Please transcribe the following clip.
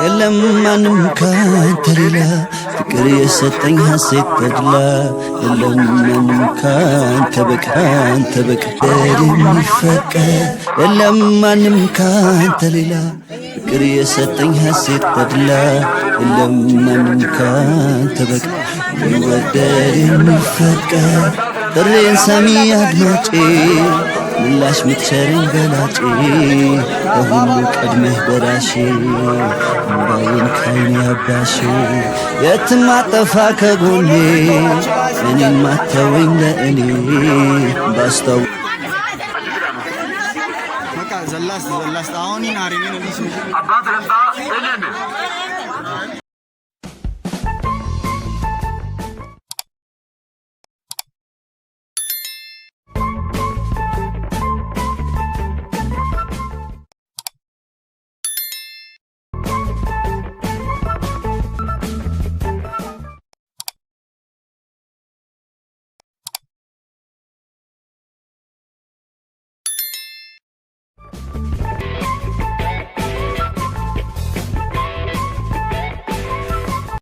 የለማንም ካንተ ሌላ ፍቅር የሰጠኝ ሐሴት ተድላ የለማንም ካንተ በቀር የሚፈቀር የለማንም ካንተ ሌላ ፍቅር የሰጠኝ ሐሴት ተድላ የለማንም ካንተ በቀር የሚወደድ የሚፈቀር ጥሬን ሰሚ አድማጬ ምላሽ ምትቸረኝ ገላጬ በሁሉ ቀድመህ ደራሼ እምባዬን ካይኔ አባሼ የትም አጠፋ ከጎኔ እኔን ማተወኝ ለእኔ ባስታው ዘላስ አሁን ናሪ ምን